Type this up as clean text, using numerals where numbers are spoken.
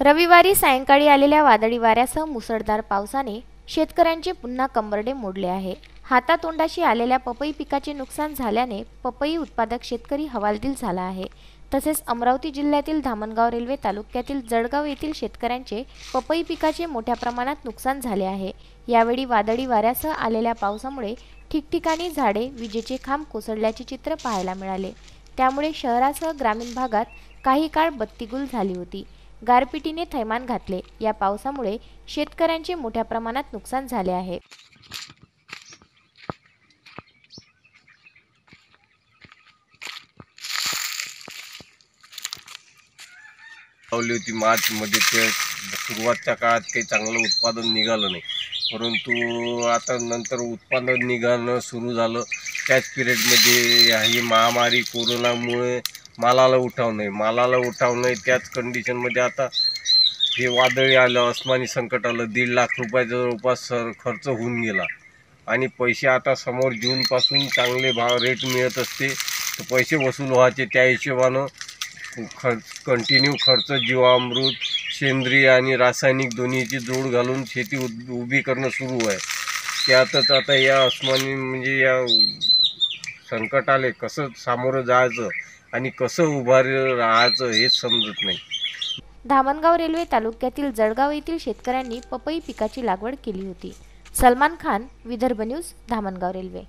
रविवारी सायंकाळी आलेल्या वादळी वाऱ्यासह मुसळधार पावसाने शेतकऱ्यांचे पुन्हा कंबरडे मोडले आहे। हातातोंडाशी आलेल्या पपई पिकाचे नुकसान झाल्याने पपई उत्पादक शेतकरी हवालदिल झाला आहे। तसेच अमरावती जिल्ह्यातील धामणगाव रेल्वे तालुक्यातील जळगाव येथील शेतकऱ्यांचे पपई पिकाचे मोठ्या प्रमाणात नुकसान झाले आहे। यावेळी वादळी वाऱ्यासह आलेल्या पावसामुळे ठिकठिकाणी झाडे, विजेचे खांब कोसळल्याचे चित्र पाहायला मिळाले। त्यामुळे शहरासह ग्रामीण भागात काही काळ बत्तीगुल झाली होती। गारपिटीने थैमान घातले। या पावसामुळे शेतकऱ्यांचे मोठ्या प्रमाणात नुकसान झाले आहे। लावली होती मार्चमध्ये, ते सुरुवातीच्या काळात काही चांगलं उत्पादन निघालं नाही, परंतु आता नंतर उत्पादन निघालं सुरू झालं। त्याच पिरियडमध्ये ही महामारी कोरोनामुळे मालाला उठाव नाही, त्याच कंडिशनमध्ये आता हे वादळी आलं, अस्मानी संकट आलं। 1.5 लाख रुपयाचा जवळपास खर्च होऊन गेला आणि पैसे आता समोर जूनपासून चांगले रेट मिळत असते, तर पैसे वसूल व्हायचे। त्या हिशोबानं कंटिन्यू खर्च, जीवामृत, सेंद्रिय आणि रासायनिक दोन्हीची जोड घालून शेती उभी करणं सुरू आहे। त्यातच आता या अस्मानी म्हणजे या संकटाले कसं सामोरं जायचं आणि कसं उभा राहायचं हेच समजत नाही। धामणगाव रेल्वे तालुक्यातील जळगाव येथील शेतकऱ्यांनी पपई पिकाची लागवड केली होती। Salman Khan, Vidarbha news, Dhamangaon railway.